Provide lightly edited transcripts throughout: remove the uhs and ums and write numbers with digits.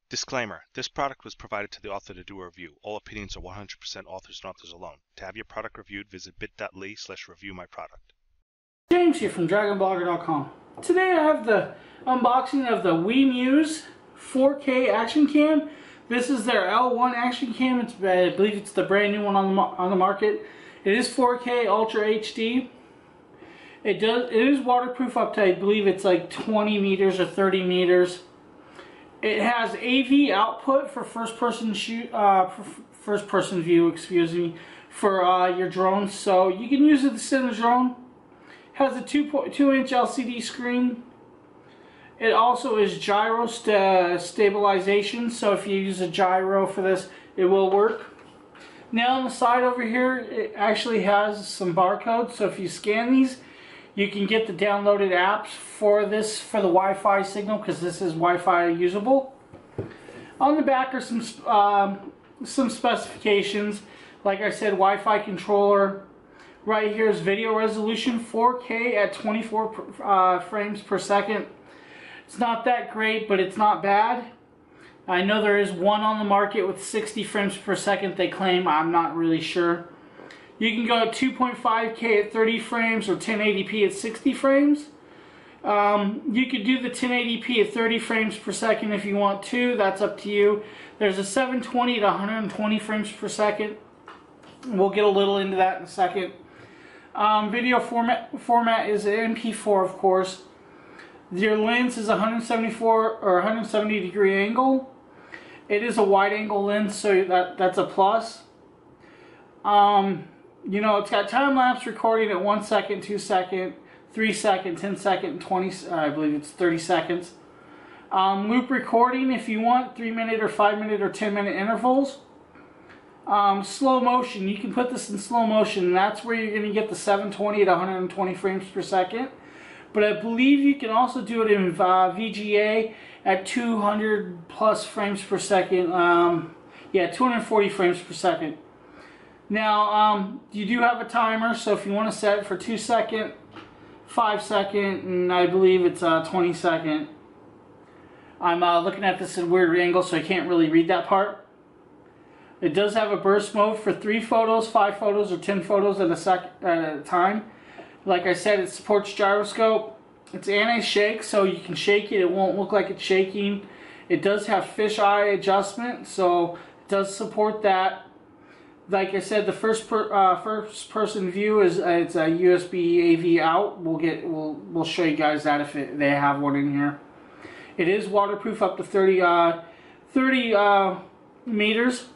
Disclaimer: this product was provided to the author to do a review. All opinions are 100% authors and authors alone. To have your product reviewed, visit bit.ly/reviewmyproduct. James here from DragonBlogger.com. Today I have the unboxing of the Wimius 4K action cam. This is their L1 action cam. I believe it's the brand new one on the market. It is 4K Ultra HD. It is waterproof up to, I believe it's like 20 meters or 30 meters. It has AV output for first person view, excuse me, for your drone. So you can use it to sit in a drone. It has a 2.2-inch LCD screen. It also is gyro stabilization, so if you use a gyro for this, it will work. Now on the side over here, it actually has some barcodes, so if you scan these, you can get the downloaded apps for the Wi-Fi signal, because this is Wi-Fi usable. On the back are some specifications. Like I said, Wi-Fi controller. Right here is video resolution 4K at 24 frames per second. It's not that great, but it's not bad. I know there is one on the market with 60 frames per second, they claim. I'm not really sure. You can go at 2.5K at 30 frames or 1080p at 60 frames. You could do the 1080p at 30 frames per second if you want to. That's up to you. There's a 720 to 120 frames per second. We'll get a little into that in a second. Video format is an MP4, of course. Your lens is 174 or 170 degree angle. It is a wide angle lens, so that's a plus. You know, it's got time-lapse recording at 1 second, 2 second, 3 second, 10 second, and 20, I believe it's 30 seconds. Loop recording if you want, 3-minute or 5-minute or 10-minute intervals. Slow motion, you can put this in slow motion, and that's where you're going to get the 720 to 120 frames per second. But I believe you can also do it in VGA at 200 plus frames per second. Yeah, 240 frames per second. Now, you do have a timer, so if you want to set it for 2 second, 5 second, and I believe it's 20 second. I'm looking at this at a weird angle, so I can't really read that part. It does have a burst mode for 3 photos, 5 photos, or 10 photos at a time. Like I said, it supports gyroscope. It's anti-shake, so you can shake it. It won't look like it's shaking. It does have fisheye adjustment, so it does support that. Like I said, the first person view is it's a USB AV out. We'll show you guys that if they have one in here. It is waterproof up to 30 meters.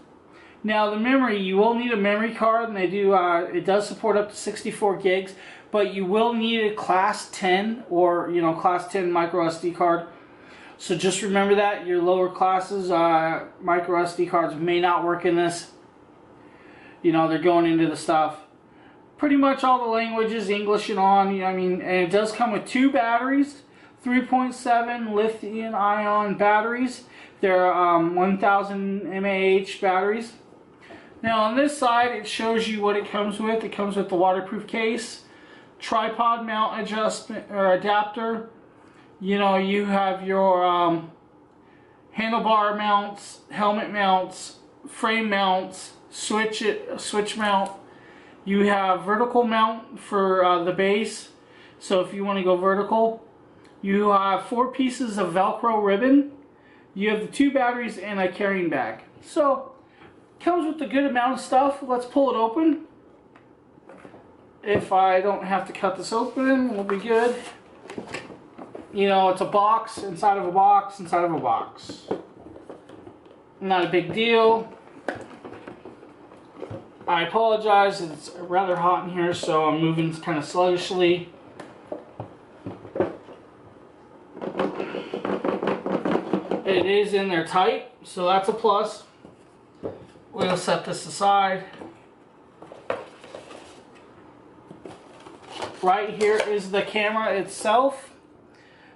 Now the memory, you will need a memory card, and it does support up to 64 gigs, but you will need a class 10 or class 10 micro SD card. So just remember that your lower classes micro SD cards may not work in this. They're going into the stuff. Pretty much all the languages, English and on. And it does come with 2 batteries, 3.7 lithium-ion batteries. They're 1000 mAh batteries. Now on this side, it shows you what it comes with. It comes with the waterproof case, tripod mount adjustment or adapter. You have your handlebar mounts, helmet mounts, frame mounts, switch mount. You have vertical mount for the base, so if you want to go vertical. You have 4 pieces of Velcro ribbon. You have the 2 batteries and a carrying bag. So comes with a good amount of stuff. Let's pull it open. If I don't have to cut this open, we'll be good. It's a box inside of a box inside of a box. Not a big deal. I apologize, it's rather hot in here, so I'm moving kind of sluggishly. It is in there tight, so that's a plus. We'll set this aside. Right here is the camera itself.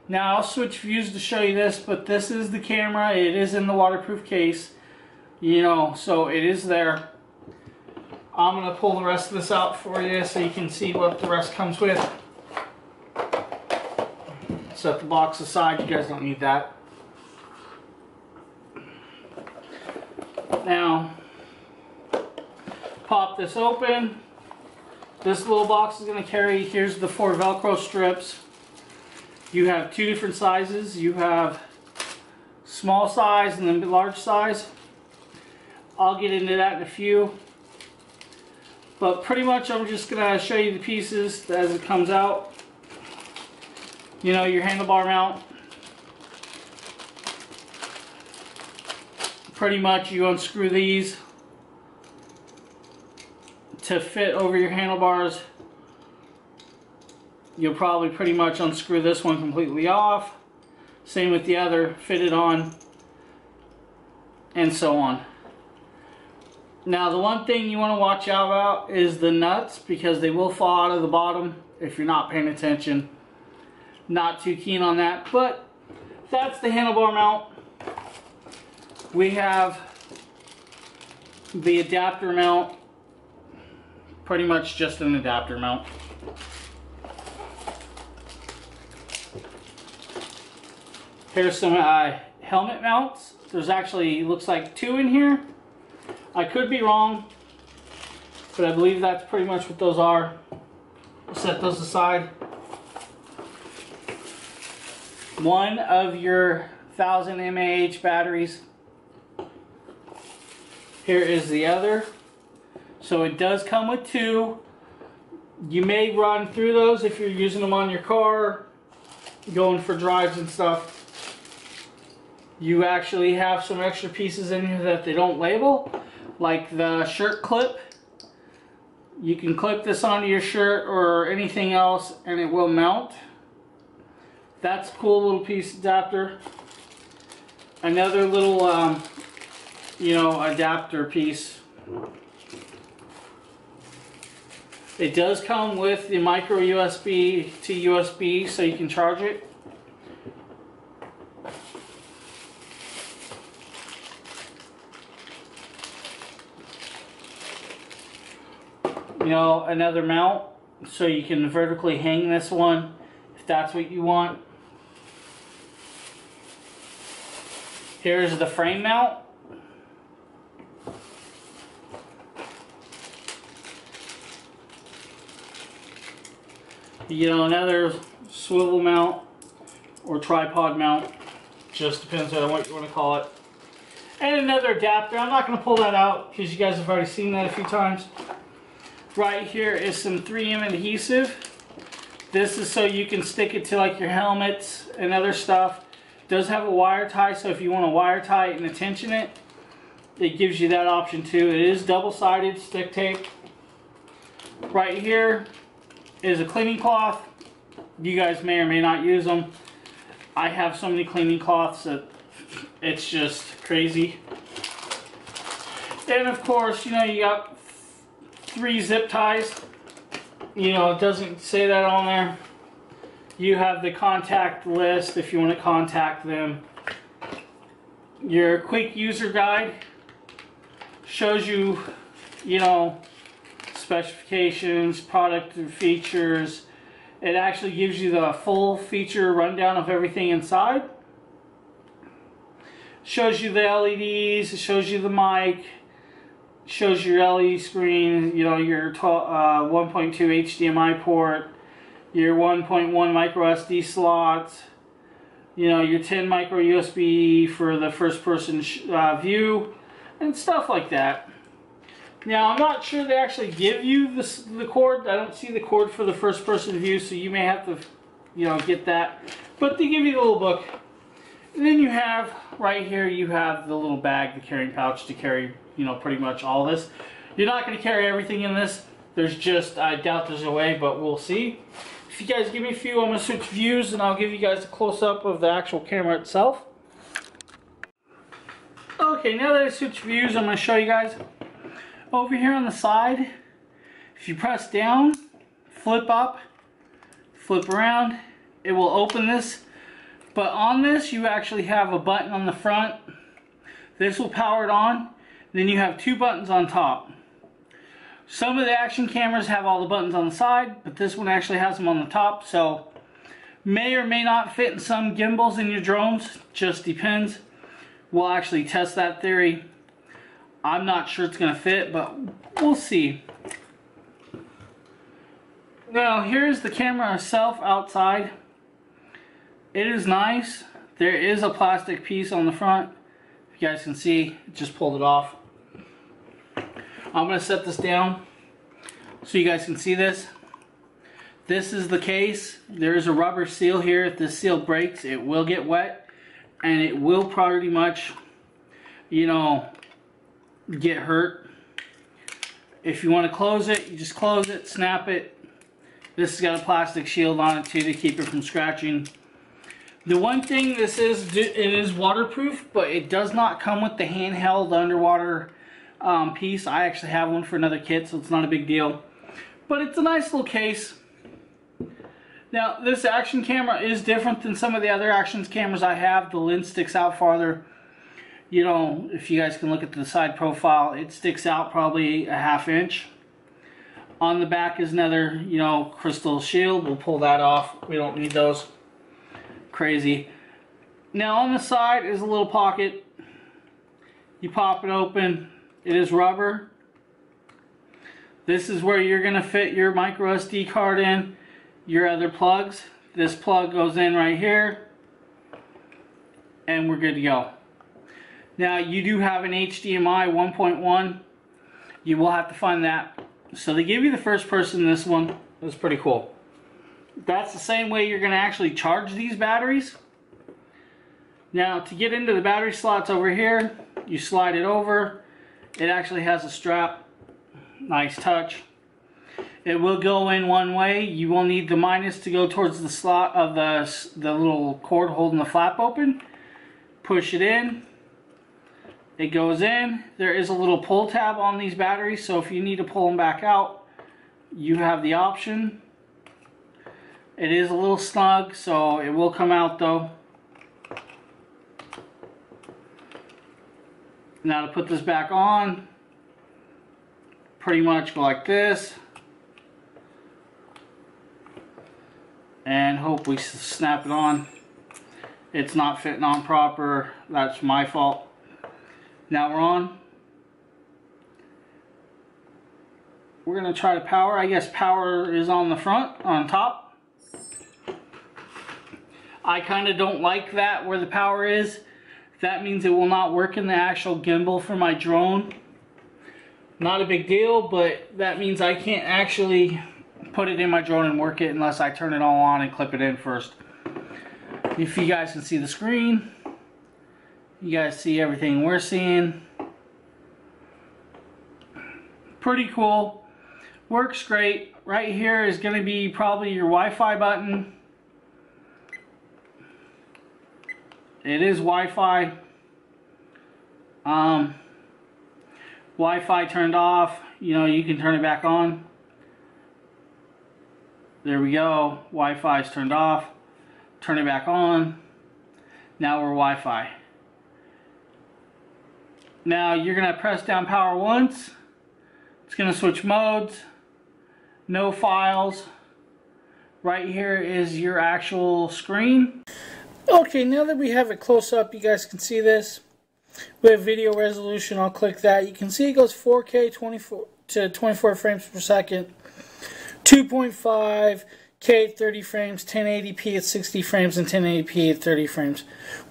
Now I'll switch views to show you this, but this is the camera. It is in the waterproof case, so it is there. I'm going to pull the rest of this out for you so you can see what the rest comes with. Set the box aside, you guys don't need that. Now, pop this open. This little box is going to carry, here's the 4 Velcro strips. You have 2 different sizes. You have small size and then large size. I'll get into that in a few. But pretty much I'm just going to show you the pieces as it comes out. You know, your handlebar mount. Pretty much you unscrew these to fit over your handlebars. You'll probably pretty much unscrew this one completely off. Same with the other, fit it on, and so on. Now the one thing you want to watch out about is the nuts, because they will fall out of the bottom if you're not paying attention. Not too keen on that, but that's the handlebar mount. We have the adapter mount, pretty much just an adapter mount. Here's some helmet mounts. There's actually, looks like 2 in here. I could be wrong, but I believe that's pretty much what those are. We'll set those aside. One of your 1000 mAh batteries. Here is the other. So it does come with 2. You may run through those if you're using them on your car, going for drives and stuff. You actually have some extra pieces in here that they don't label, like the shirt clip. You can clip this onto your shirt or anything else and it will mount. That's a cool little piece adapter. Another little you know, adapter piece. It does come with the micro USB to USB, so you can charge it. You know, another mount, so you can vertically hang this one if that's what you want. Here's the frame mount. You know, another swivel mount or tripod mount, just depends on what you want to call it. And another adapter. I'm not going to pull that out because you guys have already seen that a few times. Right here is some 3M adhesive. This is so you can stick it to like your helmets and other stuff. It does have a wire tie, so if you want to wire tie it and attention it, it gives you that option too. It is double-sided stick tape. Right here is a cleaning cloth. You guys may or may not use them. I have so many cleaning cloths that it's just crazy. And of course, you know, you got 3 zip ties. You know, it doesn't say that on there. You have the contact list if you want to contact them. Your quick user guide shows you, you know, specifications, product and features. It actually gives you the full feature rundown of everything inside. Shows you the LEDs, it shows you the mic, shows your LED screen, you know, your 1.2 HDMI port, your 1.1 micro SD slots, you know, your 10 micro USB for the first person view, and stuff like that. Now, I'm not sure they actually give you the cord. I don't see the cord for the first person view, so you may have to, you know, get that. But they give you the little book. And then you have, right here, you have the little bag, the carrying pouch to carry, you know, pretty much all this. You're not going to carry everything in this. There's just, I doubt there's a way, but we'll see. If you guys give me a few, I'm going to switch views and I'll give you guys a close-up of the actual camera itself. Okay, now that I switched views, I'm going to show you guys. Over here on the side, if you press down, flip up, flip around, it will open this. But on this, you actually have a button on the front. This will power it on. Then you have 2 buttons on top. Some of the action cameras have all the buttons on the side, but this one actually has them on the top. So may or may not fit in some gimbals in your drones. Just depends. We'll actually test that theory. I'm not sure it's going to fit, but we'll see. Now, here's the camera itself outside. It is nice. There is a plastic piece on the front. If you guys can see, just pulled it off. I'm going to set this down so you guys can see this. This is the case. There is a rubber seal here. If this seal breaks, it will get wet, and it will pretty much, you know, get hurt. If you want to close it, you just close it, snap it. This has got a plastic shield on it too to keep it from scratching. The one thing this is, it is waterproof, but it does not come with the handheld underwater piece. I actually have one for another kit, so it's not a big deal. But it's a nice little case. Now, this action camera is different than some of the other action cameras I have. The lens sticks out farther. You know, if you guys can look at the side profile, it sticks out probably a ½ inch. On the back is another, you know, crystal shield. We'll pull that off. We don't need those. Crazy. Now on the side is a little pocket. You pop it open. It is rubber. This is where you're going to fit your micro SD card in, your other plugs. This plug goes in right here, and we're good to go. Now you do have an HDMI 1.1. You will have to find that. So they give you the first person in this one. That's pretty cool. That's the same way you're going to actually charge these batteries. Now to get into the battery slots over here, you slide it over. It actually has a strap. Nice touch. It will go in one way. You will need the minus to go towards the slot of the little cord holding the flap open. Push it in. It goes in. There is a little pull tab on these batteries, so if you need to pull them back out, you have the option. It is a little snug, so it will come out though. Now to put this back on, pretty much go like this. And hope we snap it on. It's not fitting on proper. That's my fault. Now we're on. We're going to try to power. I guess power is on the front, on top. I kind of don't like that where the power is. That means it will not work in the actual gimbal for my drone. Not a big deal, but that means I can't actually put it in my drone and work it unless I turn it all on and clip it in first. If you guys can see the screen, you guys see everything we're seeing. Pretty cool. Works great. Right here is going to be probably your Wi-Fi button. It is Wi-Fi. Wi-Fi turned off. You know, you can turn it back on. There we go. Wi-Fi is turned off. Turn it back on. Now we're Wi-Fi. Now you're going to press down power once. It's going to switch modes. No files. Right here is your actual screen. Okay, now that we have it close up, you guys can see this. We have video resolution. I'll click that. You can see it goes 4K 24 frames per second. 2.5K at 30 frames, 1080p at 60 frames, and 1080p at 30 frames.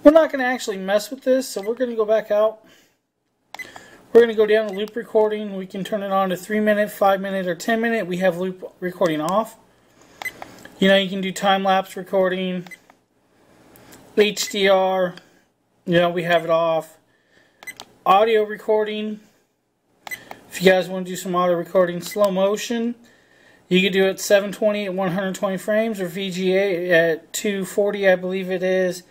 We're not going to actually mess with this, so we're going to go back out. We're going to go down to loop recording. We can turn it on to 3 minute, 5 minute, or 10 minute. We have loop recording off. You know, you can do time-lapse recording, HDR, you know, we have it off. Audio recording, if you guys want to do some audio recording, slow motion, you can do it 720 at 120 frames or VGA at 240, I believe it is.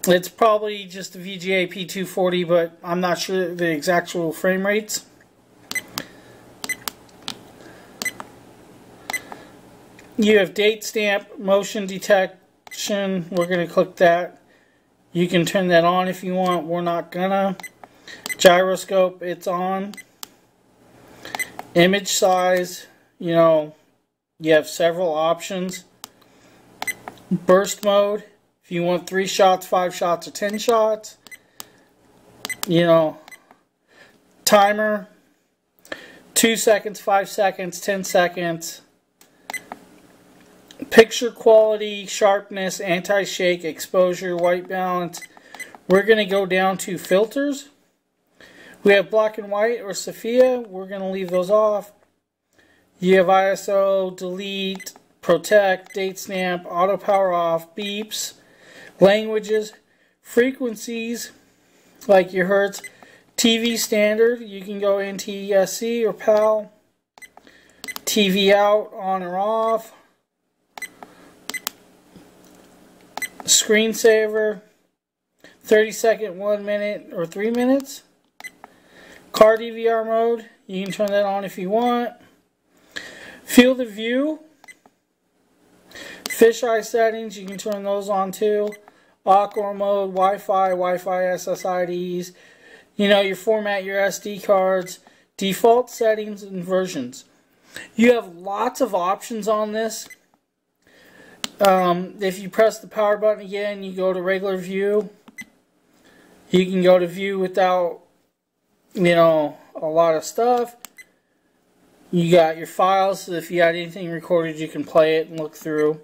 It's probably just a VGA P240, but I'm not sure the exact frame rates. You have date stamp, motion detection. We're going to click that. You can turn that on if you want. We're not gonna. Gyroscope, it's on. Image size, you know, you have several options. Burst mode, if you want 3 shots, 5 shots, or 10 shots. You know, Timer, 2 seconds, 5 seconds, 10 seconds. Picture quality, sharpness, anti-shake, exposure, white balance. We're going to go down to filters. We have black and white or sepia. We're going to leave those off. You have ISO, delete, protect, date stamp, auto power off, beeps, languages, frequencies like your hertz, TV standard. You can go NTSC or PAL, TV out, on or off, screensaver, 30-second, 1 minute, or 3 minutes. Car DVR mode, you can turn that on if you want. Field of view. Fisheye settings, you can turn those on too. Aqua mode, Wi-Fi SSIDs. You know, you format your SD cards. Default settings and versions. You have lots of options on this. If you press the power button again, you go to regular view. You can go to view without, you know, a lot of stuff. You got your files, so if you had anything recorded, you can play it and look through.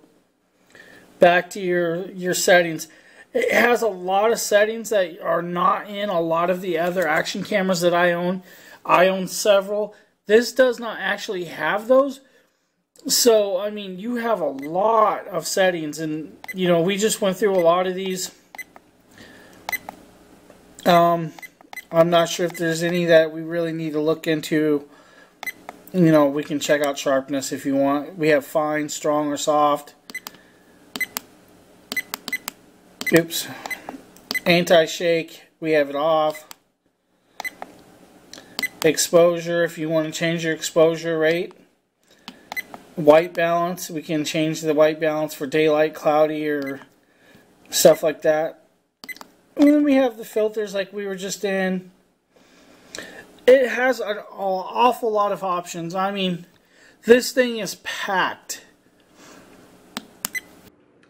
Back to your settings. It has a lot of settings that are not in a lot of the other action cameras that I own. I own several. This does not actually have those. So, I mean, you have a lot of settings, and, you know, we just went through a lot of these. I'm not sure if there's any that we really need to look into. You know, we can check out sharpness if you want. We have fine, strong, or soft. Oops. Anti-shake, we have it off. Exposure, if you want to change your exposure rate. White balance, we can change the white balance for daylight, cloudy, or stuff like that. And then we have the filters like we were just in. It has an awful lot of options. I mean, this thing is packed.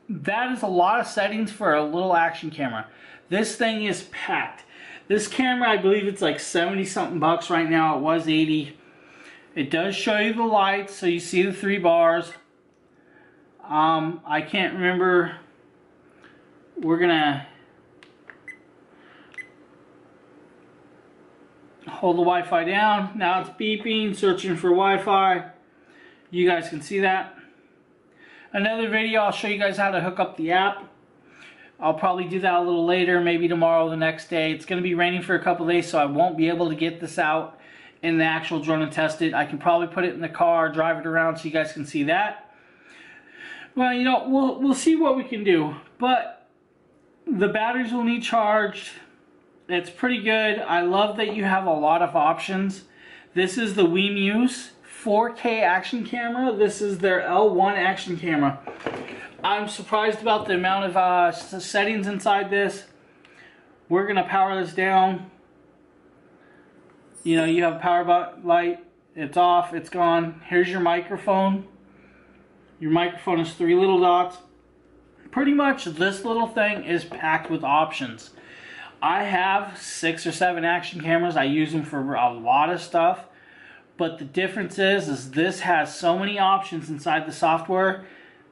That is a lot of settings for a little action camera. This thing is packed. This camera, I believe it's like 70 something bucks right now. It was 80. It does show you the lights, so you see the 3 bars. I can't remember. We're gonna hold the Wi-Fi down. Now it's beeping, searching for Wi-Fi. You guys can see that. Another video, I'll show you guys how to hook up the app. I'll probably do that a little later, maybe tomorrow or the next day. It's going to be raining for a couple days, so I won't be able to get this out in the actual drone and test it. I can probably put it in the car, drive it around so you guys can see that. Well, you know, we'll see what we can do. But the batteries will need charged. It's pretty good. I love that you have a lot of options. This is the Wimius 4K action camera. This is their L1 action camera. I'm surprised about the amount of settings inside this. We're going to power this down. You know, you have a power button light. It's off. It's gone. Here's your microphone. Your microphone is 3 little dots. Pretty much this little thing is packed with options. I have 6 or 7 action cameras. I use them for a lot of stuff. But the difference is this has so many options inside the software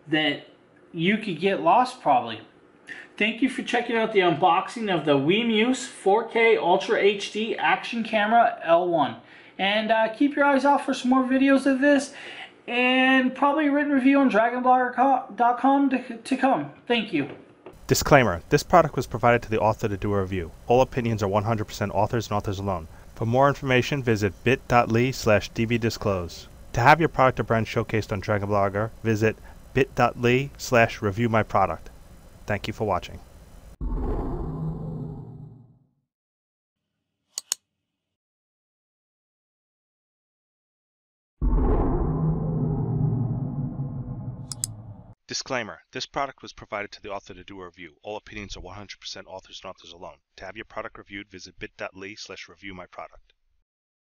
that you could get lost probably. Thank you for checking out the unboxing of the Wimius 4K Ultra HD Action Camera L1. And keep your eyes out for some more videos of this. And probably a written review on dragonblogger.com to come. Thank you. Disclaimer, this product was provided to the author to do a review. All opinions are 100% authors and authors alone. For more information, visit bit.ly/dbdisclose. To have your product or brand showcased on Dragon Blogger, visit bit.ly/reviewmyproduct. Thank you for watching. Disclaimer, this product was provided to the author to do a review. All opinions are 100% authors and authors alone. To have your product reviewed, visit bit.ly/reviewmyproduct.